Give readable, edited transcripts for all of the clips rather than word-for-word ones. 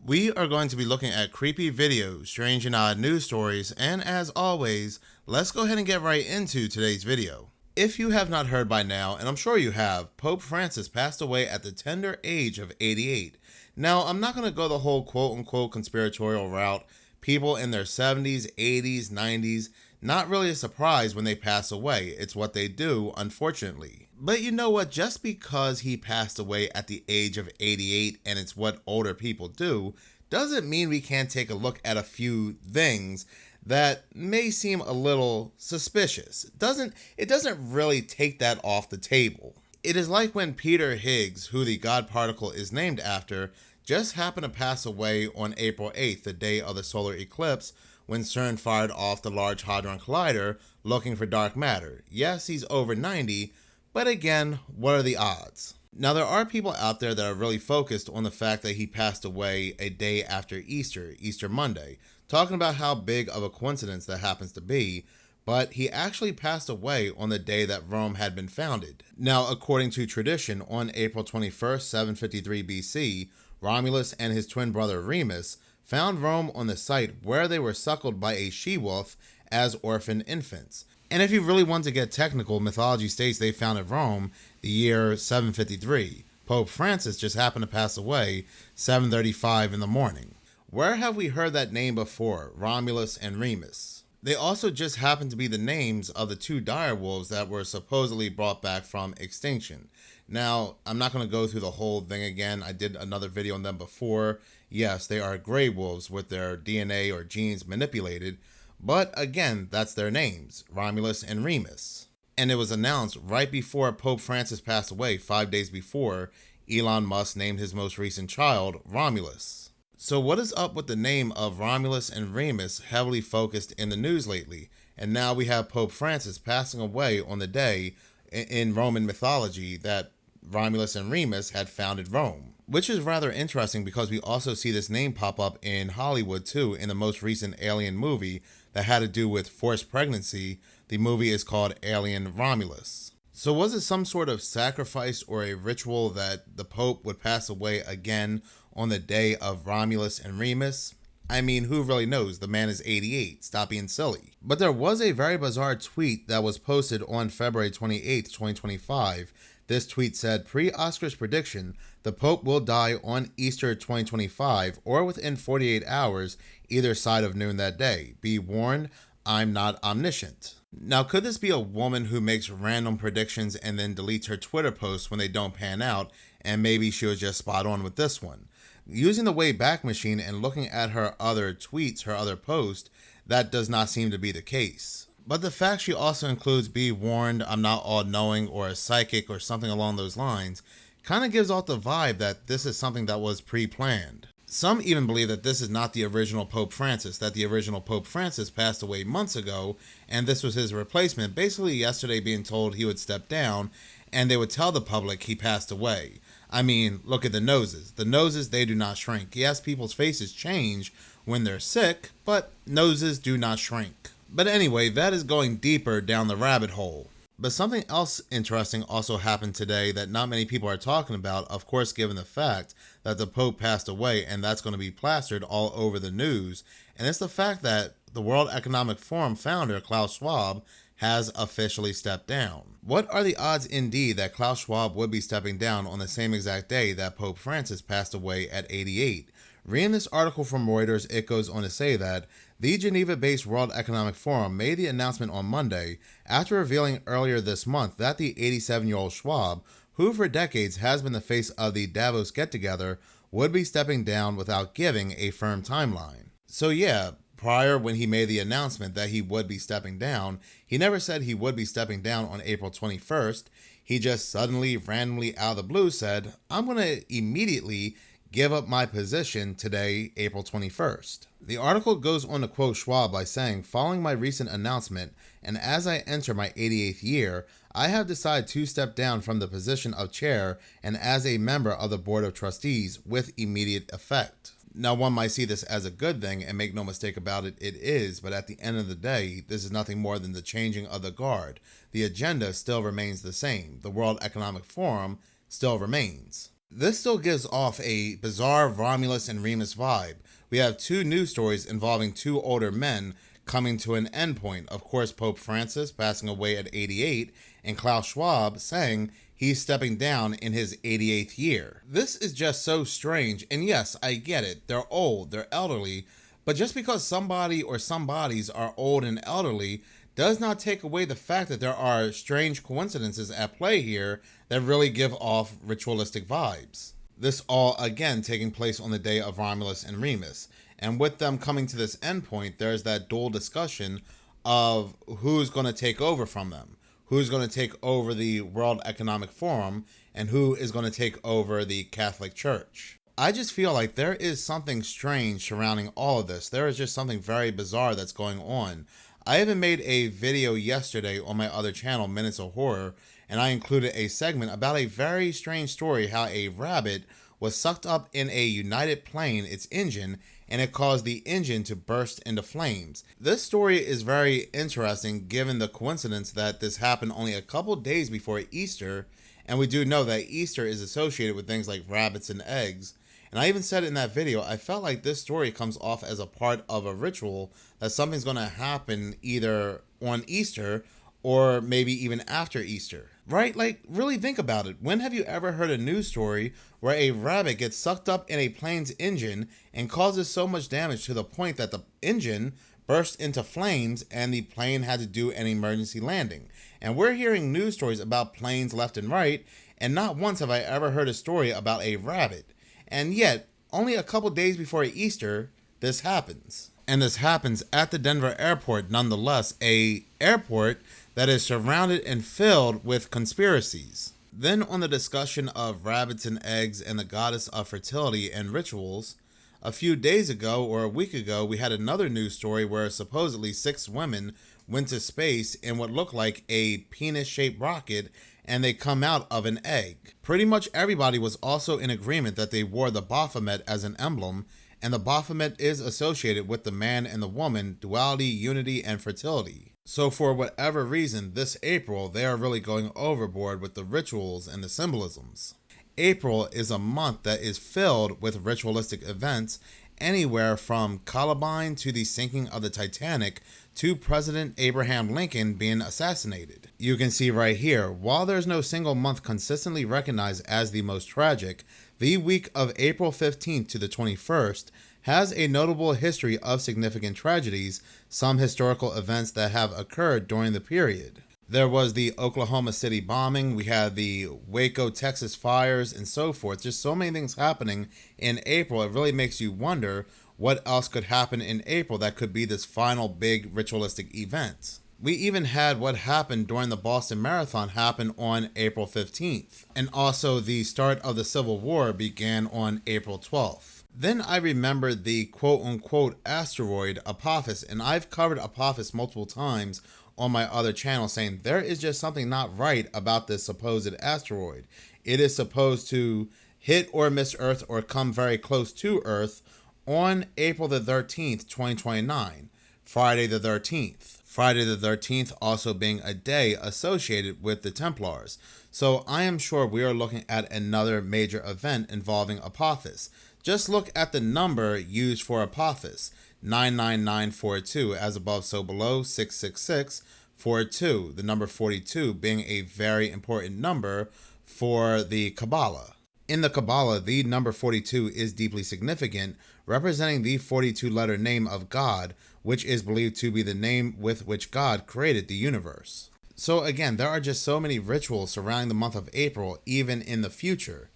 We are going to be looking at creepy videos, strange and odd news stories, and as always, let's go ahead and get right into today's video. If you have not heard by now, and I'm sure you have, Pope Francis passed away at the tender age of 88. Now, I'm not going to go the whole quote-unquote conspiratorial route. People in their 70s, 80s, 90s, not really a surprise when they pass away. It's what they do, unfortunately. But you know what? Just because he passed away at the age of 88 and it's what older people do, doesn't mean we can't take a look at a few things that may seem a little suspicious. It doesn't really take that off the table. It is like when Peter Higgs, who the God particle is named after, just happened to pass away on April 8th, the day of the solar eclipse, when CERN fired off the Large Hadron Collider looking for dark matter. Yes, he's over 90, but again, what are the odds? Now, there are people out there that are really focused on the fact that he passed away a day after Easter, Easter Monday, talking about how big of a coincidence that happens to be, but he actually passed away on the day that Rome had been founded. Now, according to tradition, on April 21st, 753 BC, Romulus and his twin brother Remus found Rome on the site where they were suckled by a she-wolf as orphan infants. And if you really want to get technical, mythology states they founded Rome the year 753. Pope Francis just happened to pass away 7:35 in the morning. Where have we heard that name before, Romulus and Remus? They also just happen to be the names of the two direwolves that were supposedly brought back from extinction. Now, I'm not going to go through the whole thing again. I did another video on them before. Yes, they are gray wolves with their DNA or genes manipulated, but again, that's their names, Romulus and Remus. And it was announced right before Pope Francis passed away, 5 days before, Elon Musk named his most recent child Romulus. So what is up with the name of Romulus and Remus heavily focused in the news lately? And now we have Pope Francis passing away on the day in Roman mythology that Romulus and Remus had founded Rome. Which is rather interesting because we also see this name pop up in Hollywood too in the most recent Alien movie that had to do with forced pregnancy. The movie is called Alien Romulus. So was it some sort of sacrifice or a ritual that the Pope would pass away again on the day of Romulus and Remus? I mean, who really knows? The man is 88. Stop being silly. But there was a very bizarre tweet that was posted on February 28th, 2025. This tweet said, pre-Oscars prediction, the Pope will die on Easter 2025 or within 48 hours, either side of noon that day. Be warned, I'm not omniscient. Now, could this be a woman who makes random predictions and then deletes her Twitter posts when they don't pan out, and maybe she was just spot on with this one? Using the Wayback Machine and looking at her other tweets, her other posts, that does not seem to be the case. But the fact she also includes be warned, I'm not all-knowing or a psychic or something along those lines kind of gives off the vibe that this is something that was pre-planned. Some even believe that this is not the original Pope Francis, that the original Pope Francis passed away months ago and this was his replacement, basically yesterday being told he would step down and they would tell the public he passed away. I mean, look at the noses. The noses, they do not shrink. Yes, people's faces change when they're sick, but noses do not shrink. But anyway, that is going deeper down the rabbit hole. But something else interesting also happened today that not many people are talking about, of course, given the fact that the Pope passed away, and that's going to be plastered all over the news. And it's the fact that the World Economic Forum founder, Klaus Schwab, has officially stepped down. What are the odds indeed that Klaus Schwab would be stepping down on the same exact day that Pope Francis passed away at 88? Reading this article from Reuters, it goes on to say that the Geneva-based World Economic Forum made the announcement on Monday after revealing earlier this month that the 87-year-old Schwab, who for decades has been the face of the Davos get-together, would be stepping down without giving a firm timeline. So yeah, prior when he made the announcement that he would be stepping down, he never said he would be stepping down on April 21st. He just suddenly, randomly out of the blue said, I'm going to immediately give up my position today, April 21st. The article goes on to quote Schwab by saying, following my recent announcement, and as I enter my 88th year, I have decided to step down from the position of chair and as a member of the board of trustees with immediate effect. Now, one might see this as a good thing, and make no mistake about it, it is, but at the end of the day, this is nothing more than the changing of the guard. The agenda still remains the same. The World Economic Forum still remains. This still gives off a bizarre Romulus and Remus vibe. We have two news stories involving two older men coming to an endpoint. Of course, Pope Francis passing away at 88, and Klaus Schwab saying he's stepping down in his 88th year. This is just so strange, and yes, I get it. They're old, they're elderly, but just because somebody or somebodies are old and elderly does not take away the fact that there are strange coincidences at play here that really give off ritualistic vibes. This all again taking place on the day of Romulus and Remus. And with them coming to this endpoint, there's that dual discussion of who's going to take over from them, who's going to take over the World Economic Forum, and who is going to take over the Catholic Church. I just feel like there is something strange surrounding all of this. There is just something very bizarre that's going on. I even made a video yesterday on my other channel, Minutes of Horror, and I included a segment about a very strange story how a rabbit was sucked up in a United plane, its engine, and it caused the engine to burst into flames. This story is very interesting given the coincidence that this happened only a couple days before Easter, and we do know that Easter is associated with things like rabbits and eggs. And I even said in that video, I felt like this story comes off as a part of a ritual that something's going to happen either on Easter or maybe even after Easter. Right? Like, really think about it. When have you ever heard a news story where a rabbit gets sucked up in a plane's engine and causes so much damage to the point that the engine burst into flames and the plane had to do an emergency landing? And we're hearing news stories about planes left and right, and not once have I ever heard a story about a rabbit. And yet, only a couple days before Easter, this happens. And this happens at the Denver airport nonetheless, a airport that is surrounded and filled with conspiracies. Then on the discussion of rabbits and eggs and the goddess of fertility and rituals, a few days ago or a week ago, we had another news story where supposedly 6 women went to space in what looked like a penis-shaped rocket, and they come out of an egg. Pretty much everybody was also in agreement that they wore the Baphomet as an emblem, and the Baphomet is associated with the man and the woman, duality, unity, and fertility. So for whatever reason, this April, they are really going overboard with the rituals and the symbolisms. April is a month that is filled with ritualistic events, anywhere from Columbine to the sinking of the Titanic to President Abraham Lincoln being assassinated. You can see right here, while there's no single month consistently recognized as the most tragic, the week of April 15th to the 21st has a notable history of significant tragedies, some historical events that have occurred during the period. There was the Oklahoma City bombing, we had the Waco, Texas fires, and so forth. Just so many things happening in April. It really makes you wonder what else could happen in April that could be this final big ritualistic event. We even had what happened during the Boston Marathon happen on April 15th. And also the start of the Civil War began on April 12th. Then I remembered the quote-unquote asteroid Apophis, and I've covered Apophis multiple times on my other channel, saying there is just something not right about this supposed asteroid. It is supposed to hit or miss Earth or come very close to Earth on April the 13th, 2029, Friday the 13th. Friday the 13th also being a day associated with the Templars. So I am sure we are looking at another major event involving Apophis. Just look at the number used for Apophis, 99942, as above so below, 66642, the number 42 being a very important number for the Kabbalah. In the Kabbalah, the number 42 is deeply significant, representing the 42-letter name of God, which is believed to be the name with which God created the universe. So again, there are just so many rituals surrounding the month of April, even in the future.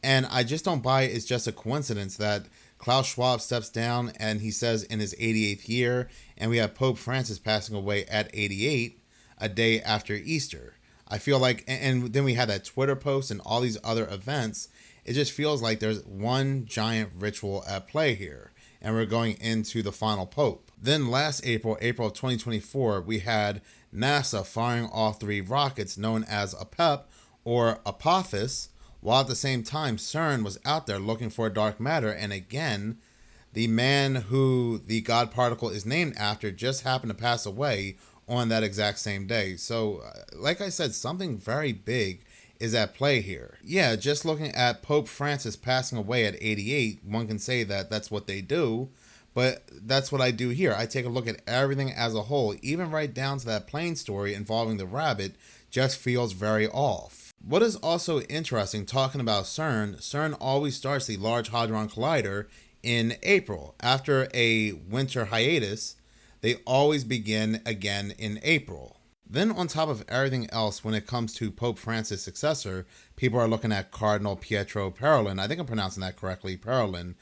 And I just don't buy it's just a coincidence that Klaus Schwab steps down and he says in his 88th year, and we have Pope Francis passing away at 88, a day after Easter. I feel like, and then we had that Twitter post and all these other events. It just feels like there's one giant ritual at play here, and we're going into the final Pope. Then last April, April of 2024, we had NASA firing all 3 rockets known as APEP or Apophis, while at the same time CERN was out there looking for dark matter, and again, the man who the God particle is named after just happened to pass away on that exact same day. So, like I said, something very big is at play here. Yeah, just looking at Pope Francis passing away at 88, one can say that that's what they do, but that's what I do here. I take a look at everything as a whole, even right down to that plane story involving the rabbit just feels very off. What is also interesting, talking about CERN always starts the Large Hadron Collider in April. After a winter hiatus, they always begin again in April. Then on top of everything else, when it comes to Pope Francis' successor, people are looking at Cardinal Pietro Parolin. I think I'm pronouncing that correctly, Parolin,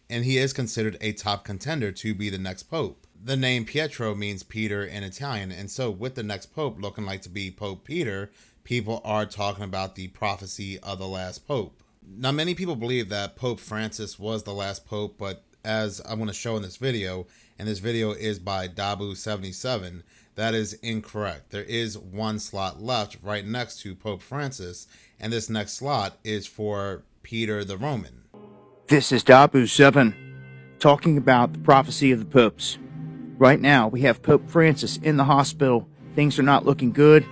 and he is considered a top contender to be the next pope. The name Pietro means Peter in Italian, and so with the next pope looking like to be Pope Peter, people are talking about the prophecy of the last pope. Now, many people believe that Pope Francis was the last pope, but as I'm going to show in this video, and this video is by Dabu77, that is incorrect. There is one slot left right next to Pope Francis, and this next slot is for Peter the Roman. This is Dabu7 talking about the prophecy of the popes. Right now, we have Pope Francis in the hospital. Things are not looking good.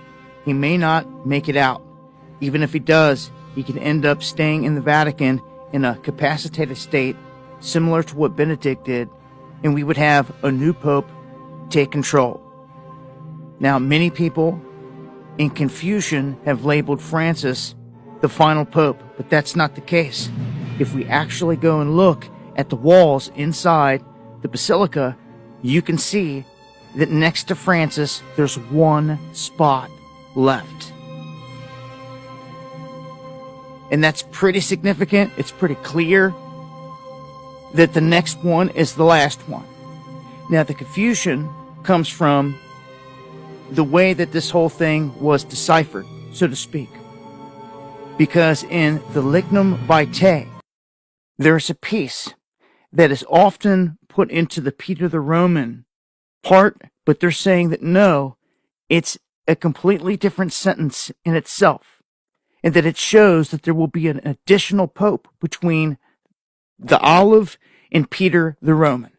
He may not make it out. Even if he does, he can end up staying in the Vatican in a capacitated state, similar to what Benedict did, and we would have a new pope take control. Now, many people in confusion have labeled Francis the final pope, but that's not the case. If we actually go and look at the walls inside the basilica, you can see that next to Francis, there's one spot left. And that's pretty significant. It's pretty clear that the next one is the last one. Now, the confusion comes from the way that this whole thing was deciphered, so to speak. Because in the Lignum Vitae, there's a piece that is often put into the Peter the Roman part, but they're saying that no, it's a completely different sentence in itself, and that it shows that there will be an additional pope between the Olive and Peter the Roman,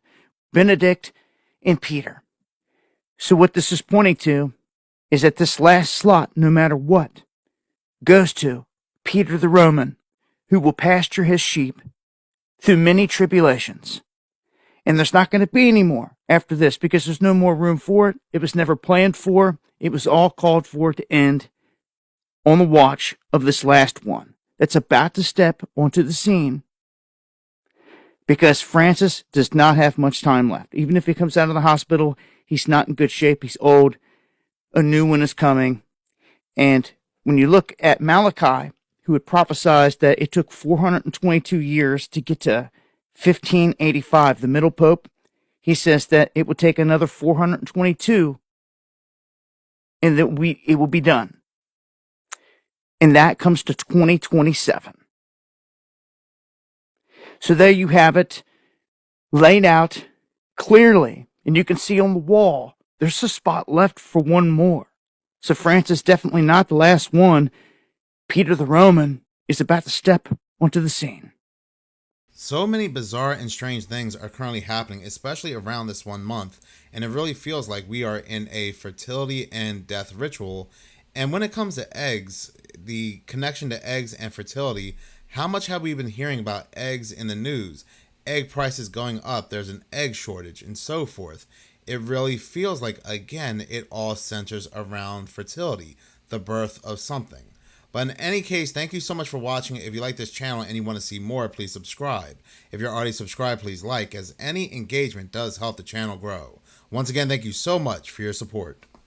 Benedict and Peter. So what this is pointing to is that this last slot, no matter what, goes to Peter the Roman, who will pasture his sheep through many tribulations. And there's not going to be any more after this because there's no more room for it. It was never planned for. It was all called for to end on the watch of this last one that's about to step onto the scene, because Francis does not have much time left. Even if he comes out of the hospital, he's not in good shape. He's old. A new one is coming. And when you look at Malachi, who had prophesied that it took 422 years to get to 1585, the middle pope, he says that it would take another 422 and that it will be done. And that comes to 2027. So there you have it, laid out clearly. And you can see on the wall, there's a spot left for one more. So Francis definitely not the last one. Peter the Roman is about to step onto the scene. So many bizarre and strange things are currently happening, especially around this 1 month, and it really feels like we are in a fertility and death ritual. And when it comes to eggs, the connection to eggs and fertility, how much have we been hearing about eggs in the news? Egg prices going up, there's an egg shortage, and so forth. It really feels like, again, it all centers around fertility, the birth of something. But in any case, thank you so much for watching. If you like this channel and you want to see more, please subscribe. If you're already subscribed, please like, as any engagement does help the channel grow. Once again, thank you so much for your support.